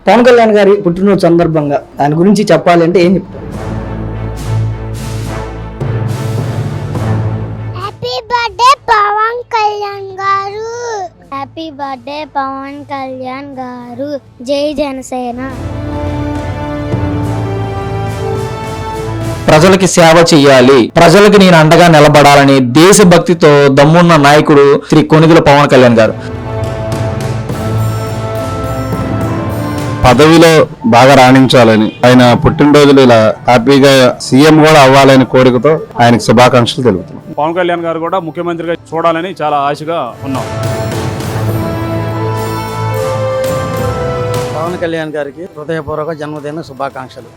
పవన్ కళ్యాణ్ గారి పుట్టినరోజు సందర్భంగా దాని గురించి చెప్పాలి అంటే ఏం చెప్తారు? హ్యాపీ బర్త్డే పవన్ కళ్యాణ్ గారు. హ్యాపీ బర్త్డే పవన్ కళ్యాణ్ గారు. జై జనసేన. ప్రజలకి సేవ చెయ్యాలి, ప్రజలకు నేను అండగా నిలబడాలని దేశభక్తితో దమ్మున్న నాయకుడు శ్రీ కొనిదెల పవన్ కళ్యాణ్ గారు. పదవిలో బాగా రాణించాలని, ఆయన పుట్టినరోజులు ఇలా హ్యాపీగా సీఎం కూడా అవ్వాలని కోరికతో ఆయనకు శుభాకాంక్షలు తెలుపుతున్నాం. పవన్ కళ్యాణ్ గారు కూడా ముఖ్యమంత్రిగా చూడాలని చాలా ఆశగా ఉన్నాం. పవన్ కళ్యాణ్ గారికి హృదయపూర్వక జన్మదిన శుభాకాంక్షలు.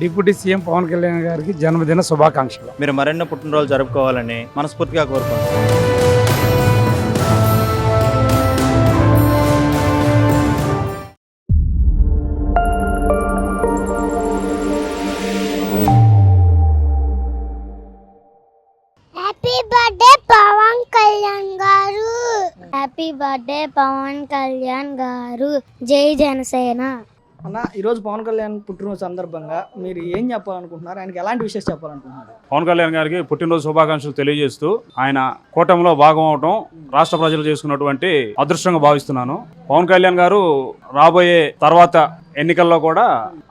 డిప్యూటీ సీఎం పవన్ కళ్యాణ్ గారికి జన్మదిన శుభాకాంక్షలు. మీరు మరెన్నో పుట్టినరోజు జరుపుకోవాలని మనస్ఫూర్తిగా కోరుకుంటున్నాను. హ్యాపీ బర్త్డే పవన్ కళ్యాణ్ గారు. హ్యాపీ బర్త్డే పవన్ కళ్యాణ్ గారు. జై జనసేన. అన్న, ఈరోజు పవన్ కళ్యాణ్ పుట్టినరోజు సందర్భంగా మీరు ఏం చెప్పాలనుకుంటున్నారు? ఆయనకి ఎలాంటి విషయాలు చెప్పాలనుకుంటున్నారు? పవన్ కళ్యాణ్ గారికి పుట్టినరోజు శుభాకాంక్షలు తెలియజేస్తూ ఆయన కూటమిలో భాగం అవటం రాష్ట్ర ప్రజలు చేసుకున్నటువంటి అదృష్టంగా భావిస్తున్నాను. పవన్ కళ్యాణ్ గారు రాబోయే తర్వాత ఎన్నికల్లో కూడా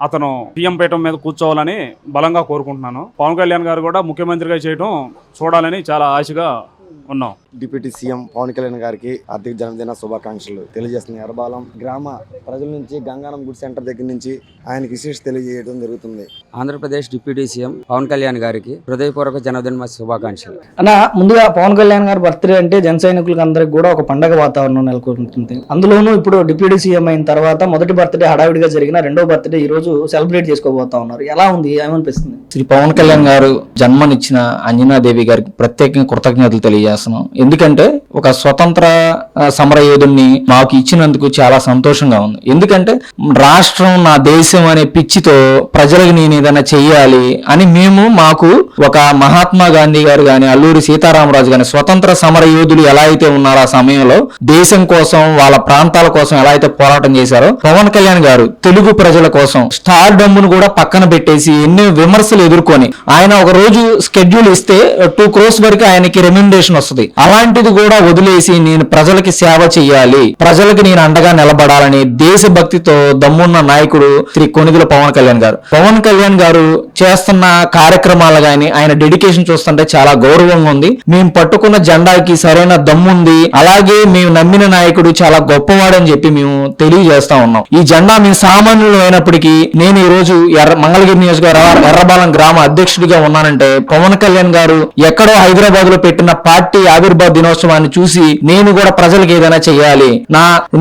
అతను సీఎం పీఠం మీద కూర్చోవాలని బలంగా కోరుకుంటున్నాను. పవన్ కళ్యాణ్ గారు కూడా ముఖ్యమంత్రిగా చేయడం చూడాలని చాలా ఆశగా ఉన్నాం. డిప్యూటీ సీఎం పవన్ కళ్యాణ్ గారికి హార్దిక జన్మదిన శుభాకాంక్షలు తెలియజేస్తున్నాయి. ఎర్రబాలెం గ్రామ ప్రజల నుంచి గంగానం గుడ్ సెంటర్ దగ్గర నుంచి ఆయనకి విశేష తెలియజేయడం జరుగుతుంది. ఆంధ్రప్రదేశ్ డిప్యూటీ సీఎం పవన్ కళ్యాణ్ గారికి హృదయపూర్వక జన్మదిన శుభాకాంక్షలు. అన్న, ముందుగా పవన్ కళ్యాణ్ గారి బర్త్డే అంటే జన సైనికులకు అందరికి కూడా ఒక పండగ వాతావరణం నెలకొంటుంది. అందులోనూ ఇప్పుడు డిప్యూటీ సీఎం అయిన తర్వాత మొదటి బర్త్డే హడావిడిగా జరిగిన, రెండో బర్త్డే ఈ రోజు సెలబ్రేట్ చేసుకోబోతా ఉన్నారు. ఎలా ఉంది, ఏమనిపిస్తుంది? శ్రీ పవన్ కళ్యాణ్ గారు జన్మనిచ్చిన అంజనాదేవి గారికి ప్రత్యేకంగా కృతజ్ఞతలు తెలియజేస్తున్నాం. ఎందుకంటే ఒక స్వతంత్ర సమర యోధుడిని మాకు ఇచ్చినందుకు చాలా సంతోషంగా ఉంది. ఎందుకంటే రాష్ట్రం నా దేశం అనే పిచ్చితో ప్రజలకు నేను ఏదైనా చెయ్యాలి అని మాకు ఒక మహాత్మా గాంధీ గారు గాని, అల్లూరి సీతారామరాజు గాని స్వతంత్ర సమర యోధులు ఎలా అయితే ఉన్నారో ఆ సమయంలో దేశం కోసం, వాళ్ళ ప్రాంతాల కోసం ఎలా అయితే పోరాటం చేశారో, పవన్ కళ్యాణ్ గారు తెలుగు ప్రజల కోసం స్టార్ డమ్మును కూడా పక్కన పెట్టేసి ఎన్నో విమర్శలు ఎదుర్కొని ఆయన ఒక రోజు స్కెడ్యూల్ ఇస్తే 2 crores వరకు ఆయనకి రెమ్యునరేషన్ వస్తుంది. అలాంటిది కూడా వదిలేసి నేను ప్రజలకి సేవ చెయ్యాలి, ప్రజలకు నేను అండగా నిలబడాలని దేశభక్తితో దమ్మున్న నాయకుడు శ్రీ కొనిదెల పవన్ కళ్యాణ్ గారు. పవన్ కళ్యాణ్ గారు చేస్తున్న కార్యక్రమాలు గాని, ఆయన డెడికేషన్ చూస్తుంటే చాలా గౌరవంగా ఉంది. మేము పట్టుకున్న జెండాకి సరైన దమ్ముంది, అలాగే మేము నమ్మిన నాయకుడు చాలా గొప్పవాడని చెప్పి మేము తెలియజేస్తా ఉన్నాం. ఈ జెండా మేము సామాన్యులు అయినప్పటికీ నేను ఈ రోజు మంగళగిరి నియోజకవర్గ ఎర్రబాలెం గ్రామ అధ్యక్షుడిగా ఉన్నానంటే పవన్ కళ్యాణ్ గారు ఎక్కడో హైదరాబాద్ లో పెట్టిన పార్టీ ఆవిర్భావ దినోత్సవాన్ని చూసి నేను కూడా ప్రజలకు ఏదైనా చెయ్యాలి,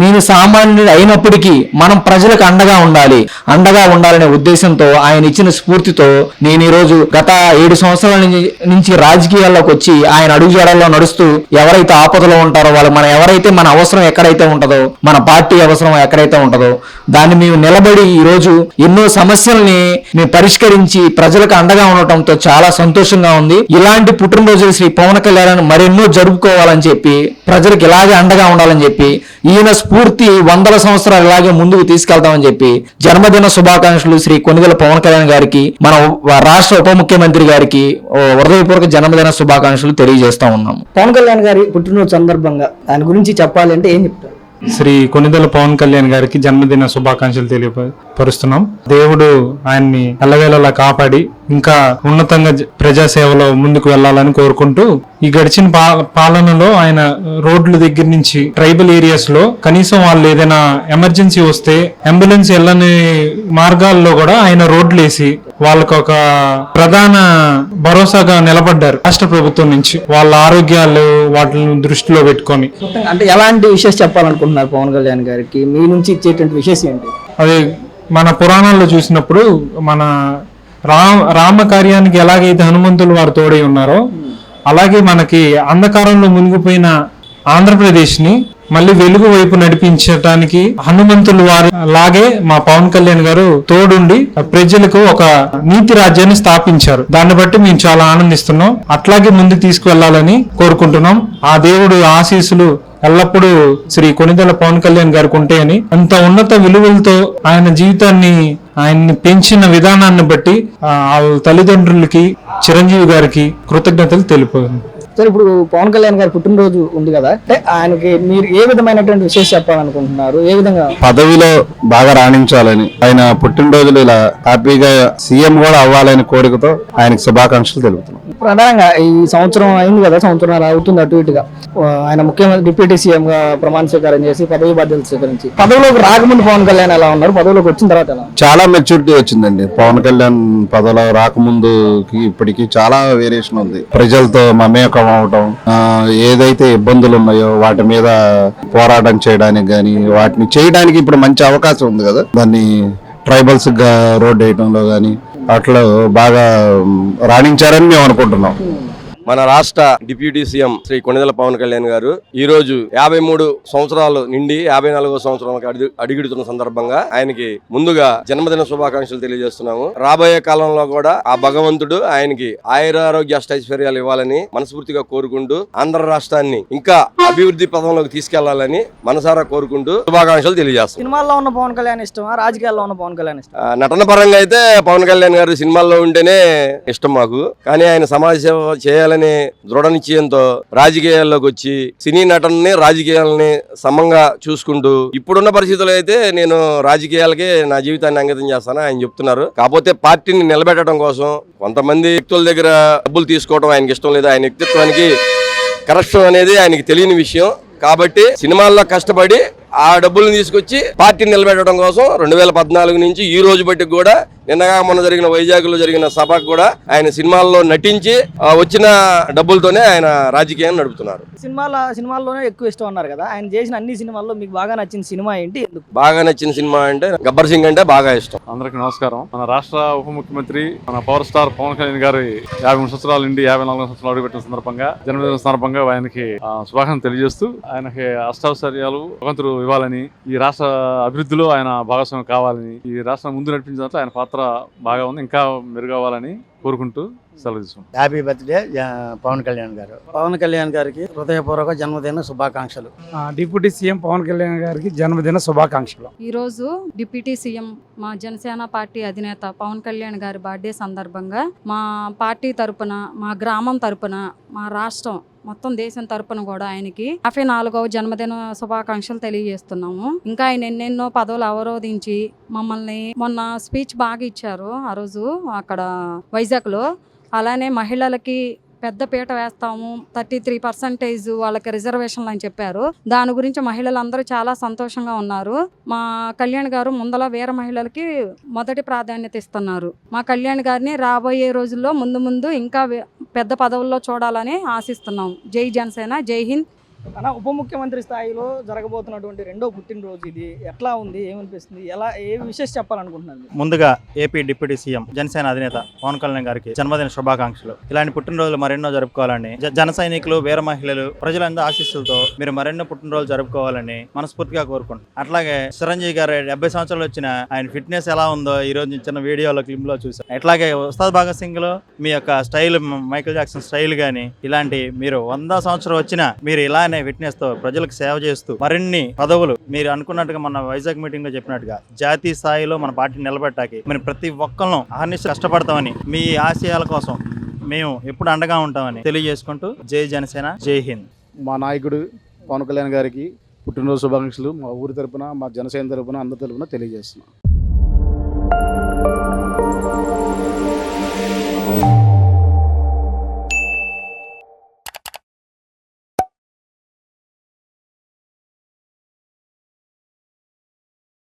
నేను సామాన్యుడు అయినప్పటికీ మనం ప్రజలకు అండగా ఉండాలనే ఉద్దేశంతో ఆయన ఇచ్చిన స్ఫూర్తితో నేను ఈ రోజు గత 7 సంవత్సరాల నుంచి రాజకీయాల్లోకి వచ్చి ఆయన అడుగుజాడల్లో నడుస్తూ ఎవరైతే ఆపదలో ఉంటారో వాళ్ళు ఎవరైతే మన అవసరం ఎక్కడైతే ఉంటుందో, మన పార్టీ అవసరం ఎక్కడైతే ఉంటుందో దాన్ని మేము నిలబడి ఈ రోజు ఎన్నో సమస్యల్ని మేము పరిష్కరించి ప్రజలకు అండగా ఉండటంతో చాలా సంతోషంగా ఉంది. ఇలాంటి పుట్టినరోజు శ్రీ పవన్ కళ్యాణ్ మరెన్నో జరుపుకోవాలని చెప్పి, ప్రజలకు ఇలాగే అండగా ఉండాలని చెప్పి, ఈయన స్ఫూర్తి 100 సంవత్సరాలు ఇలాగే ముందుకు తీసుకెళ్తామని చెప్పి జన్మదిన శుభాకాంక్షలు శ్రీ కొనిదెల పవన్ కళ్యాణ్ గారికి, మన రాష్ట్ర ఉప ముఖ్యమంత్రి గారికి హృదయపూర్వక జన్మదిన శుభాకాంక్షలు తెలియజేస్తా ఉన్నాము. పవన్ కళ్యాణ్ గారి పుట్టినరోజు సందర్భంగా దాని గురించి చెప్పాలి అంటే ఏం చెప్తారు? శ్రీ కొనిదెల పవన్ కళ్యాణ్ గారికి జన్మదిన శుభాకాంక్షలు తెలియపరుస్తున్నాం. దేవుడు ఆయన్ని ఎల్లవేళలా కాపాడి ఇంకా ఉన్నతంగా ప్రజాసేవలో ముందుకు వెళ్లాలని కోరుకుంటూ, ఈ గడిచిన పాలనలో ఆయన రోడ్ల దగ్గర నుంచి ట్రైబల్ ఏరియాస్ లో కనీసం వాళ్ళు ఏదైనా ఎమర్జెన్సీ వస్తే అంబులెన్స్ వెళ్ళని మార్గాల్లో కూడా ఆయన రోడ్లు వేసి వాళ్ళకు ఒక ప్రధాన భరోసాగా నిలబడ్డారు. రాష్ట్ర ప్రభుత్వం నుంచి వాళ్ళ ఆరోగ్యాలు వాటిని దృష్టిలో పెట్టుకొని. అంటే ఎలాంటి విషయాలు చెప్పాలనుకుంటున్నారు పవన్ కళ్యాణ్ గారికి? మీ నుంచి ఇచ్చేటువంటి విషయం ఏంటి? అదే మన పురాణాల్లో చూసినప్పుడు మన రామ కార్యానికి ఎలాగైతే హనుమంతులు వారు తోడై ఉన్నారో, అలాగే మనకి అంధకారంలో మునిగిపోయిన ఆంధ్రప్రదేశ్ ని మళ్ళీ వెలుగు వైపు నడిపించడానికి హనుమంతులు వారి లాగే మా పవన్ కళ్యాణ్ గారు తోడుండి ప్రజలకు ఒక నీతి రాజ్యాన్ని స్థాపించారు. దాన్ని బట్టి మేము చాలా ఆనందిస్తున్నాం. అట్లాగే ముందుకు తీసుకువెళ్లాలని కోరుకుంటున్నాం. ఆ దేవుడు ఆశీస్సులు ఎల్లప్పుడూ శ్రీ కొణిదెల పవన్ కళ్యాణ్ గారికి ఉంటాయని, అంత ఉన్నత విలువలతో ఆయన జీవితాన్ని ఆయన్ని పెంచిన విధానాన్ని బట్టి ఆ తల్లిదండ్రులకి చిరంజీవి గారికి కృతజ్ఞతలు తెలిపాను. సార్, ఇప్పుడు పవన్ కళ్యాణ్ గారి పుట్టినరోజు ఉంది కదా, అంటే ఆయనకి మీరు ఏ విధమైనటువంటి విశేషం చెప్పాలనుకుంటున్నారు? ఏ విధంగా పదవిలో బాగా రాణించాలని, ఆయన పుట్టినరోజులు ఇలా హ్యాపీగా సీఎం కూడా అవ్వాలని కోరికతో ఆయనకు శుభాకాంక్షలు తెలుపుతున్నాం. ప్రధానంగా ఈ సంవత్సరం అయింది కదా, సంవత్సరం అవుతుంది అటు ఇటుగా, ఆయన ముఖ్యమంత్రి డిప్యూటీ సీఎం గా ప్రమాణ స్వీకారం చేసి పదవి బాధ్యతలు స్వీకరించి పదవిలోకి రాకముందు పవన్ కళ్యాణ్ ఎలా ఉన్నారు, పదవిలోకి వచ్చిన తర్వాత ఎలా? చాలా మెచ్యూరిటీ వచ్చిందండి. పవన్ కళ్యాణ్ పదవిలో రాకముందుకి ఇప్పటికి చాలా వేరియేషన్ ఉంది. ప్రజలతో మమేకం అవటం, ఏదైతే ఇబ్బందులు ఉన్నాయో వాటి మీద పోరాటం చేయడానికి గానీ, వాటిని చేయడానికి ఇప్పుడు మంచి అవకాశం ఉంది కదా, దాన్ని ట్రైబల్స్ గా రోడ్ వేయడంలో గానీ అట్లా బాగా రాణించారని మేము అనుకుంటున్నాం. మన రాష్ట్ర డిప్యూటీ సీఎం శ్రీ కొణిదెల పవన్ కళ్యాణ్ గారు ఈ రోజు 53 సంవత్సరాలు నిండి 54వ సంవత్సరాలకు అడుగుడుతున్న సందర్భంగా ఆయనకి ముందుగా జన్మదిన శుభాకాంక్షలు తెలియజేస్తున్నాము. రాబోయే కాలంలో కూడా ఆ భగవంతుడు ఆయనకి ఆయురారోగ్య అష్టైశ్వర్యాలు ఇవ్వాలని మనస్ఫూర్తిగా కోరుకుంటూ ఆంధ్ర రాష్ట్రాన్ని ఇంకా అభివృద్ధి పథంలోకి తీసుకెళ్లాలని మనసారా కోరుకుంటూ శుభాకాంక్షలు తెలియజేస్తాం. సినిమాల్లో ఉన్న పవన్ కళ్యాణ్ ఇష్టమా, రాజకీయాల్లో ఉన్న పవన్ కళ్యాణ్ ఇష్టం? నటన పరంగా అయితే పవన్ కళ్యాణ్ గారు సినిమాల్లో ఉంటేనే ఇష్టం మాకు. కానీ ఆయన సమాజ సేవ చేయాలని దృఢ నిశ్చయంతో రాజకీయాల్లోకి వచ్చి సినీ నటనని రాజకీయాలని సమంగా చూసుకుంటూ ఇప్పుడున్న పరిస్థితుల్లో అయితే నేను రాజకీయాలకే నా జీవితాన్ని అంకితం చేస్తాను ఆయన చెప్తున్నారు. కాకపోతే పార్టీని నిలబెట్టడం కోసం కొంతమంది వ్యక్తుల దగ్గర డబ్బులు తీసుకోవడం ఆయనకి ఇష్టం లేదు. ఆయన వ్యక్తిత్వానికి కరప్షన్ అనేది ఆయనకి తెలియని విషయం. కాబట్టి సినిమాల్లో కష్టపడి ఆ డబ్బులను తీసుకొచ్చి పార్టీని నిలబెట్టడం కోసం 2014 నుంచి ఈ రోజు బట్టి కూడా నిన్నగా మొన్న జరిగిన వైజాగ్ లో జరిగిన సభకు కూడా ఆయన సినిమాల్లో నటించి వచ్చిన డబ్బులతోనే ఆయన రాజకీయాన్ని నడుపుతున్నారు. సినిమాల్లోనే ఎక్కువ ఇష్టం అన్నారు కదా, ఆయన చేసిన అన్ని సినిమాల్లో మీకు బాగా నచ్చిన సినిమా ఏంటి, ఎందుకు? బాగా నచ్చిన సినిమా అంటే గబ్బర్ సింగ్ అంటే బాగా ఇష్టం. అందరికీ నమస్కారం. మన రాష్ట్ర ఉప ముఖ్యమంత్రి మన పవర్ స్టార్ పవన్ కళ్యాణ్ గారి 53 సంవత్సరాల నుండి 54 సంవత్సరాలు అడుగుపెట్టిన సందర్భంగా జన్మదిన సందర్భంగా ఆయనకి శుభాకాంక్షలు తెలియజేస్తూ ఆయనకి అష్టాశ్చర్యాలు భగవంతుడు ఇవ్వాలని, ఈ రాష్ట్ర అభివృద్ధిలో ఆయన భాగస్వామ్యం కావాలని, ఈ రాష్ట్రం ముందు నడిపించిన దాంట్లో ఆయన పాత్ర బాగా ఉంది, ఇంకా మెరుగవ్వాలని కోరుకుంటూ సెలవు తీసుకుంటాం. హ్యాపీ బర్త్డే పవన్ కళ్యాణ్ గారు. పవన్ కళ్యాణ్ గారికి హృదయపూర్వక జన్మదిన శుభాకాంక్షలు. డిప్యూటీ సీఎం పవన్ కళ్యాణ్ గారికి జన్మదిన శుభాకాంక్షలు. ఈ రోజు డిప్యూటీ సీఎం మా జనసేన పార్టీ అధినేత పవన్ కళ్యాణ్ గారి బర్త్డే సందర్భంగా మా పార్టీ తరపున, మా గ్రామం తరపున, మా రాష్ట్రం మొత్తం దేశం తరపున కూడా ఆయనకి 54వ జన్మదిన శుభాకాంక్షలు తెలియజేస్తున్నాము. ఇంకా ఆయన ఎన్నెన్నో పదవులు అవరోధించి మమ్మల్ని మొన్న స్పీచ్ బాగా ఇచ్చారు ఆ రోజు అక్కడ వైజాగ్ లో. అలానే మహిళలకి పెద్ద పీట వేస్తాము, 33% వాళ్ళకి రిజర్వేషన్లు అని చెప్పారు. దాని గురించి మహిళలందరూ చాలా సంతోషంగా ఉన్నారు. మా కళ్యాణ్ గారు ముందల వీర మహిళలకి మొదటి ప్రాధాన్యత ఇస్తున్నారు. మా కళ్యాణ్ గారిని రాబోయే రోజుల్లో ముందు ఇంకా పెద్ద పదవుల్లో చూడాలని ఆశిస్తున్నాం. జై జనసేన, జై హింద్. అన్న, ఉప ముఖ్యమంత్రి స్థాయిలో జరగబోతున్నటువంటి రెండో పుట్టినరోజు ఇది, ఎట్లా ఉంది, ఏమనిపిస్తుంది, ఏ విషయం చెప్పాలనుకుంటున్నారు? ముందుగా ఏపీ డిప్యూటీ సీఎం జనసేన అధినేత పవన్ కళ్యాణ్ గారికి జన్మదిన శుభాకాంక్షలు. ఇలాంటి పుట్టినరోజులు మరెన్నో జరుపుకోవాలని జన సైనికులు, వీర మహిళలు, ప్రజలందరూ ఆశీస్సులతో మీరు మరెన్నో పుట్టినరోజులు జరుపుకోవాలని మనస్ఫూర్తిగా కోరుకుంటున్నాం. అట్లాగే చిరంజీవి గారు 70 సంవత్సరాలు వచ్చిన ఆయన ఫిట్నెస్ ఎలా ఉందో ఈ రోజు చిన్న వీడియోలో క్లిప్ లో చూసాం. అట్లాగే ఉస్తాద్ భగత్ సింగ్ లో మీ యొక్క స్టైల్, మైకేల్ జాక్సన్ స్టైల్ గానీ ఇలాంటి మీరు 100 సంవత్సరాలు వచ్చినా మీరు ఇలానే ఫిట్నెస్ తో ప్రజలకు సేవ చేస్తూ మరిన్ని పదవులు మీరు అనుకున్నట్టుగా మన వైజాగ్ మీటింగ్ లో చెప్పినట్టుగా జాతీయ స్థాయిలో మన పార్టీని నిలబెట్టాకి మరి ప్రతి ఒక్కళ్ళం అహర్నిశ కష్టపడతామని, మీ ఆశయాల కోసం మేము ఎప్పుడు అండగా ఉంటామని తెలియజేసుకుంటూ జై జనసేన, జై హింద్. మా నాయకుడు పవన్ కళ్యాణ్ గారికి పుట్టినరోజు శుభాకాంక్షలు మా ఊరి తరపున, మా జనసేన తరపున, అందరి తరపున తెలియజేస్తున్నాం.